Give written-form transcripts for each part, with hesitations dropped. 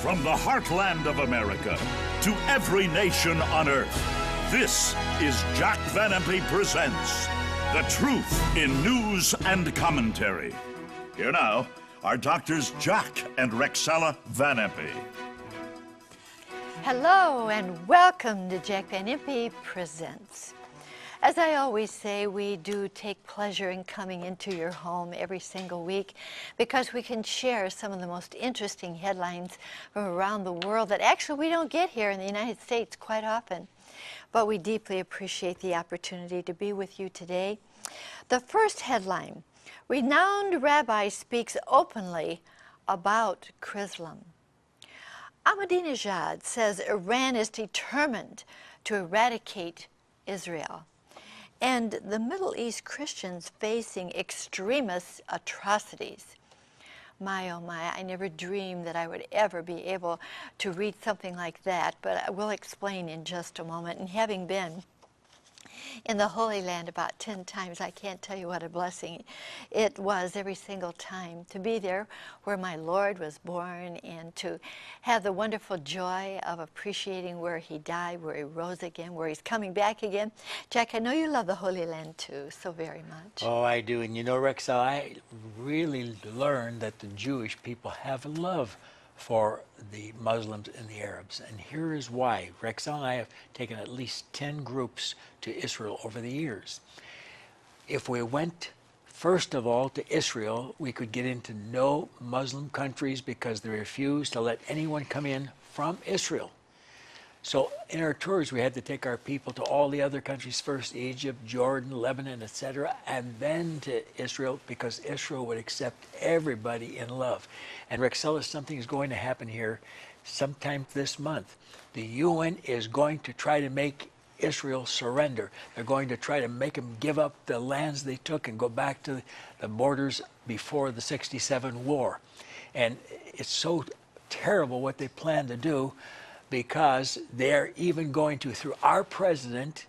From the heartland of America to every nation on earth, this is Jack Van Impe Presents The Truth in News and Commentary. Here now are Doctors Jack and Rexella Van Impe. Hello and welcome to Jack Van Impe Presents. As I always say, we do take pleasure in coming into your home every single week because we can share some of the most interesting headlines from around the world that actually we don't get here in the United States quite often. But we deeply appreciate the opportunity to be with you today. The first headline, renowned rabbi speaks openly about Chrislam. Ahmadinejad says Iran is determined to eradicate Israel. And the Middle East Christians facing extremist atrocities. My, oh my, I never dreamed that I would ever be able to read something like that, but I will explain in just a moment. And having been in the Holy Land about 10 times, I can't tell you what a blessing it was every single time to be there where my Lord was born and to have the wonderful joy of appreciating where he died, where he rose again, where he's coming back again. Jack, I know you love the Holy Land too so very much. Oh, I do. And you know, Rexella, I really learned that the Jewish people have love for the Muslims and the Arabs. And here is why. Rexella and I have taken at least 10 groups to Israel over the years. If we went, first of all, to Israel, we could get into no Muslim countries because they refused to let anyone come in from Israel. So in our tours, we had to take our people to all the other countries first, Egypt, Jordan, Lebanon, etc., and then to Israel, because Israel would accept everybody in love. And Rexella, something is going to happen here sometime this month. The UN is going to try to make Israel surrender. They're going to try to make them give up the lands they took and go back to the borders before the '67 war. And it's so terrible what they plan to do, because they're even going to, through our president,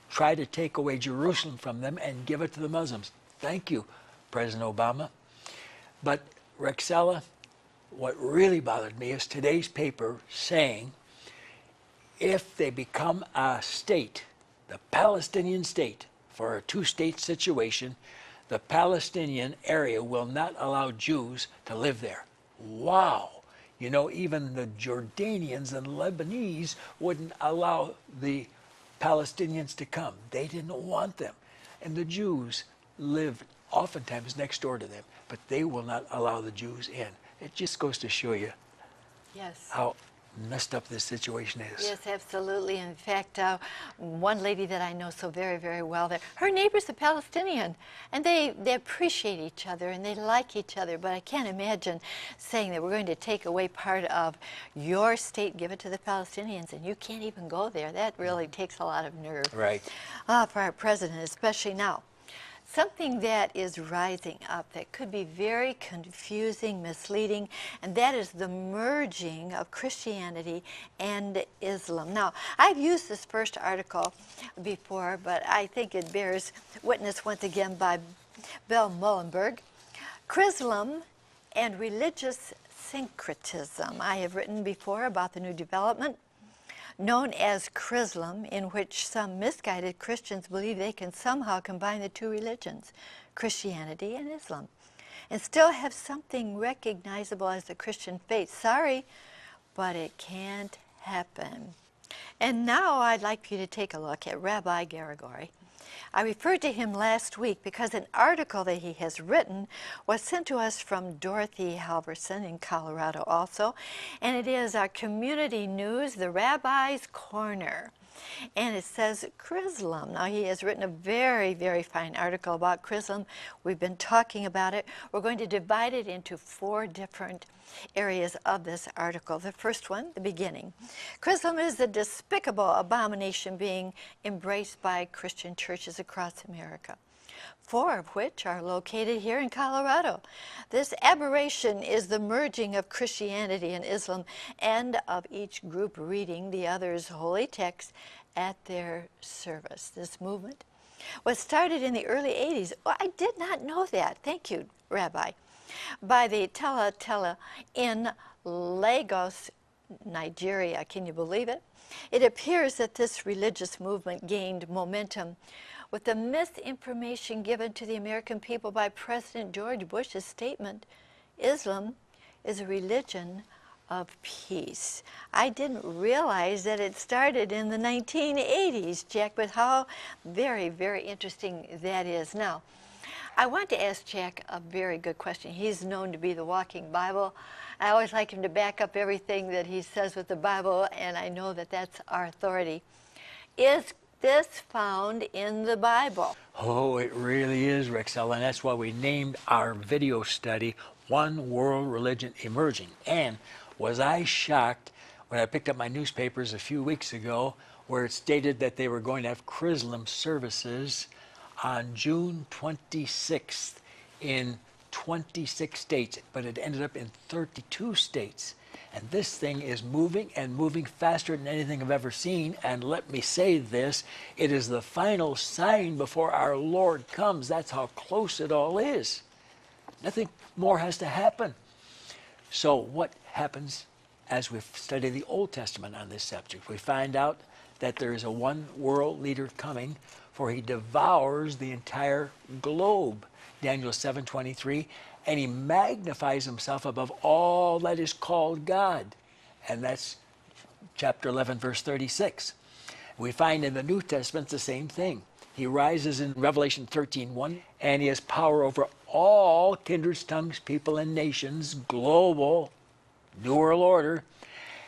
try to take away Jerusalem from them and give it to the Muslims. Thank you, President Obama. But Rexella, what really bothered me is today's paper saying if they become a state, the Palestinian state, for a two-state situation, the Palestinian area will not allow Jews to live there. Wow! You know, even the Jordanians and Lebanese wouldn't allow the Palestinians to come. They didn't want them. And the Jews lived oftentimes next door to them, but they will not allow the Jews in. It just goes to show you how messed up this situation is. Yes, absolutely. In fact, one lady that I know so very, very well, her neighbor's a Palestinian, and they appreciate each other and they like each other, but I can't imagine saying that we're going to take away part of your state, give it to the Palestinians, and you can't even go there. That really takes a lot of nerve. Right. For our president, especially now. Something that is rising up that could be very confusing, misleading, and that is the merging of Christianity and Islam. Now, I've used this first article before, but I think it bears witness once again by Bill Mullenberg. Chrislam and religious syncretism. I have written before about the new development known as Chrislam, in which some misguided Christians believe they can somehow combine the two religions, Christianity and Islam, and still have something recognizable as the Christian faith. Sorry, but it can't happen. And now I'd like for you to take a look at Rabbi Garagori. I referred to him last week because an article that he has written was sent to us from Dorothy Halverson in Colorado also, and it is our community news, the Rabbi's Corner. And it says Chrislam. Now, he has written a very, very fine article about Chrislam. We've been talking about it. We're going to divide it into 4 different areas of this article. The first one, the beginning. Chrislam is a despicable abomination being embraced by Christian churches across America, 4 of which are located here in Colorado. This aberration is the merging of Christianity and Islam, and of each group reading the other's holy text at their service. This movement was started in the early 80s. Well, I did not know that. Thank you, Rabbi. By the Tela in Lagos, Nigeria. Can you believe it? It appears that this religious movement gained momentum with the misinformation given to the American people by President George Bush's statement, Islam is a religion of peace. I didn't realize that it started in the 1980s, Jack, but how very, very interesting that is. Now, I want to ask Jack a very good question. He's known to be the walking Bible. I always like him to back up everything that he says with the Bible, and I know that that's our authority. Is this found in the Bible? Oh, it really is, Rexella, and that's why we named our video study One World Religion Emerging. And was I shocked when I picked up my newspapers a few weeks ago where it stated that they were going to have Chrislam services on June 26th in 26 states, but it ended up in 32 states. And this thing is moving and moving faster than anything I've ever seen. And let me say this, it is the final sign before our Lord comes. That's how close it all is. Nothing more has to happen. So what happens as we study the Old Testament on this subject? We find out that there is a one world leader coming, for he devours the entire globe. Daniel 7:23, and he magnifies himself above all that is called God. And that's chapter 11, verse 36. We find in the New Testament the same thing. He rises in Revelation 13:1, and he has power over all kindreds, tongues, people, and nations, global, New World Order,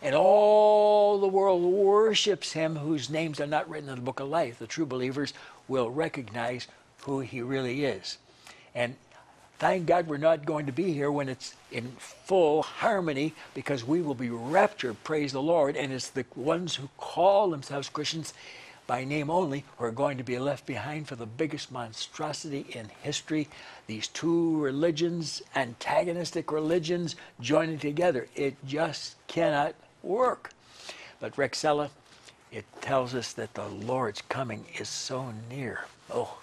and all the world worships him whose names are not written in the book of life. The true believers will recognize who he really is. And thank God we're not going to be here when it's in full harmony, because we will be raptured, praise the Lord, and it's the ones who call themselves Christians by name only who are going to be left behind for the biggest monstrosity in history. These two religions, antagonistic religions, joining together. It just cannot work. But Rexella, it tells us that the Lord's coming is so near. Oh.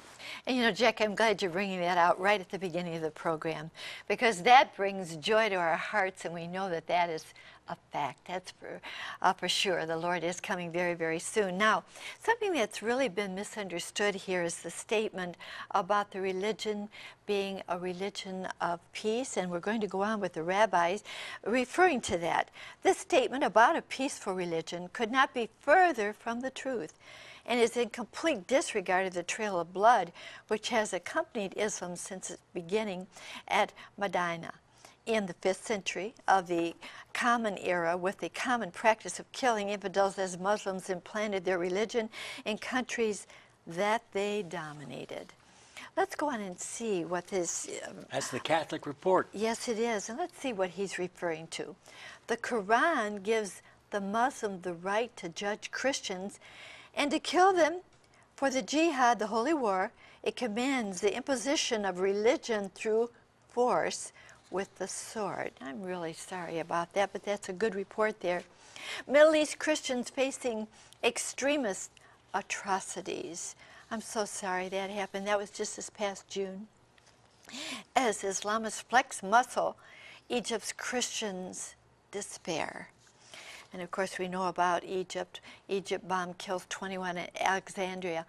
And you know, Jack, I'm glad you're bringing that out right at the beginning of the program, because that brings joy to our hearts, and we know that that is a fact. That's for sure. The Lord is coming very, very soon. Now, something that's really been misunderstood here is the statement about the religion being a religion of peace, and we're going to go on with the rabbis referring to that. This statement about a peaceful religion could not be further from the truth, and is in complete disregard of the trail of blood which has accompanied Islam since its beginning at Medina in the 5th century of the Common Era, with the common practice of killing infidels as Muslims implanted their religion in countries that they dominated. Let's go on and see what this... That's the Catholic report. Yes, it is. And let's see what he's referring to. The Quran gives the Muslim the right to judge Christians and to kill them. For the jihad, the holy war, it commands the imposition of religion through force with the sword. I'm really sorry about that, but that's a good report there. Middle East Christians facing extremist atrocities. I'm so sorry that happened. That was just this past June. As Islamists flex muscle, Egypt's Christians despair. And of course, we know about Egypt. Egypt bomb kills 21 in Alexandria.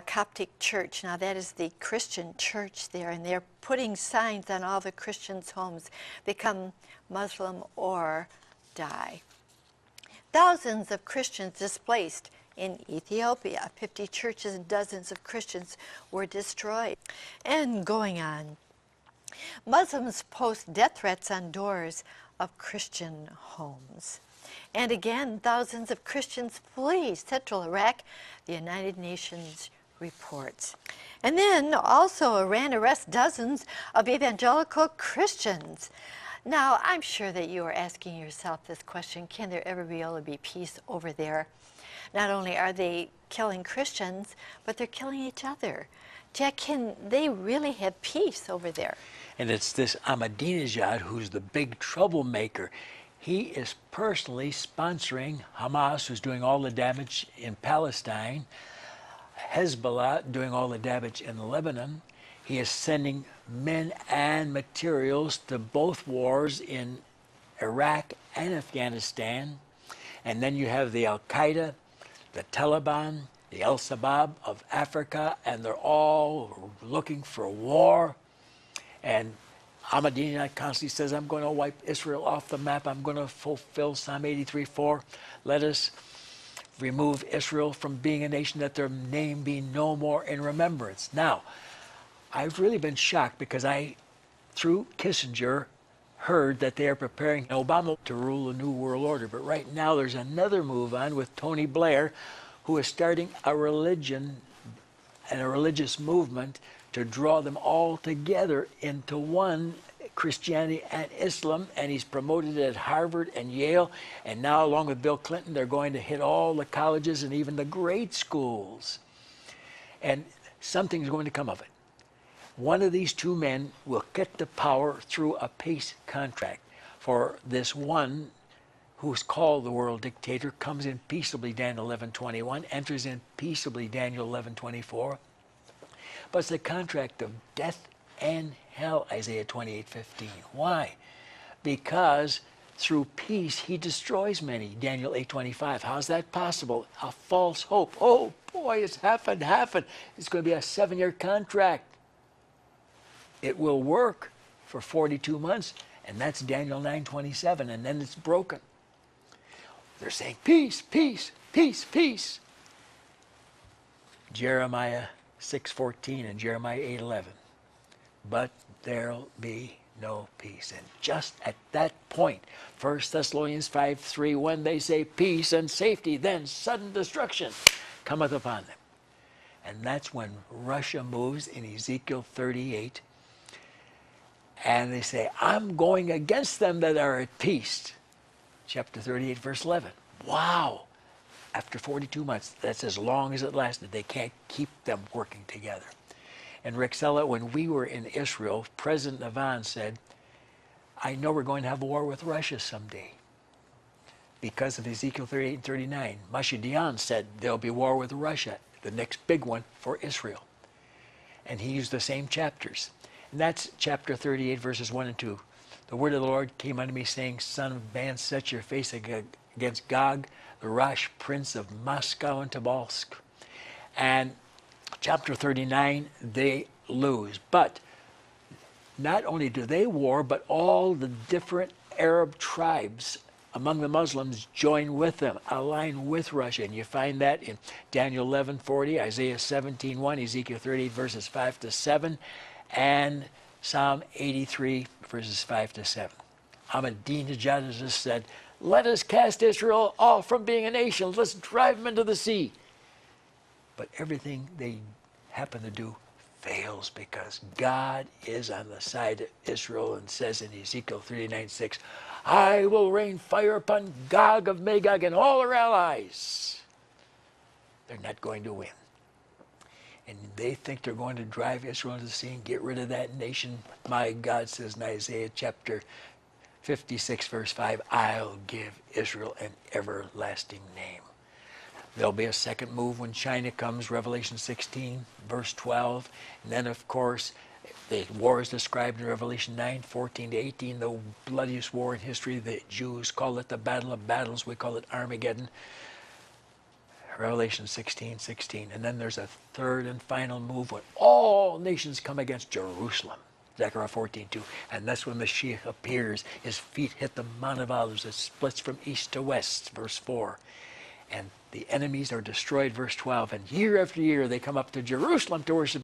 Coptic church. Now that is the Christian church there, and they're putting signs on all the Christians' homes: become Muslim or die. Thousands of Christians displaced in Ethiopia. 50 churches and dozens of Christians were destroyed. And going on. Muslims post death threats on doors of Christian homes. And again, thousands of Christians flee central Iraq, the United Nations reports. And then also Iran arrests dozens of evangelical Christians. Now, I'm sure that you are asking yourself this question: can there ever be able to be peace over there? Not only are they killing Christians, but they're killing each other. Jack, can they really have peace over there? And it's this Ahmadinejad who's the big troublemaker. He is personally sponsoring Hamas, who's doing all the damage in Palestine, Hezbollah doing all the damage in Lebanon. He is sending men and materials to both wars in Iraq and Afghanistan. And then you have the Al-Qaeda, the Taliban, the Al-Shabaab of Africa, and they're all looking for war. And Ahmadinejad constantly says, I'm going to wipe Israel off the map. I'm going to fulfill Psalm 83:4. Let us remove Israel from being a nation, that their name be no more in remembrance. Now, I've really been shocked because I, through Kissinger, heard that they are preparing Obama to rule a new world order. But right now there's another move on with Tony Blair, who is starting a religion and a religious movement to draw them all together into one, Christianity and Islam, and he's promoted it at Harvard and Yale, and now along with Bill Clinton they're going to hit all the colleges and even the grade schools. And something's going to come of it. One of these two men will get the power through a peace contract. For this one, who's called the world dictator, comes in peaceably, Daniel 11:21, enters in peaceably, Daniel 11:24. But it's a contract of death and hell, Isaiah 28:15. Why? Because through peace he destroys many, Daniel 8:25. How's that possible? A false hope. Oh boy, it's happened. It's going to be a 7-year contract. It will work for 42 months, and that's Daniel 9:27, and then it's broken. They're saying peace, peace, peace, peace. Jeremiah 6:14 and Jeremiah 8:11. But there'll be no peace. And just at that point, 1 Thessalonians 5:3, when they say peace and safety, then sudden destruction cometh upon them. And that's when Russia moves in Ezekiel 38. And they say, I'm going against them that are at peace. Chapter 38, verse 11. Wow. After 42 months, that's as long as it lasted. They can't keep them working together. And Rexella, when we were in Israel, President Navan said, I know we're going to have a war with Russia someday because of Ezekiel 38 and 39. Moshe Dayan said there'll be war with Russia, the next big one for Israel. And he used the same chapters. And that's chapter 38, verses 1 and 2. The word of the Lord came unto me, saying, Son of man, set your face against Gog, the Rosh prince of Moscow and Tobolsk. And chapter 39, they lose. But not only do they war, but all the different Arab tribes among the Muslims join with them, align with Russia. And you find that in Daniel 11:40, Isaiah 17:1, Ezekiel 38, verses 5 to 7, and Psalm 83, verses 5 to 7. Ahmadinejad has just said, let us cast Israel off from being a nation. Let's drive them into the sea. But everything they happen to do fails because God is on the side of Israel and says in Ezekiel 39:6, I will rain fire upon Gog of Magog and all their allies. They're not going to win. And they think they're going to drive Israel into the sea and get rid of that nation. My God says in Isaiah chapter 56, verse 5, I'll give Israel an everlasting name. There'll be a second move when China comes, Revelation 16, verse 12. And then, of course, the war is described in Revelation 9, 14 to 18, the bloodiest war in history. The Jews call it the Battle of Battles. We call it Armageddon. Revelation 16, 16. And then there's a third and final move when all nations come against Jerusalem. Zechariah 14:2. And that's when Mashiach appears. His feet hit the Mount of Olives. It splits from east to west, verse 4. And the enemies are destroyed, verse 12. And year after year they come up to Jerusalem to worship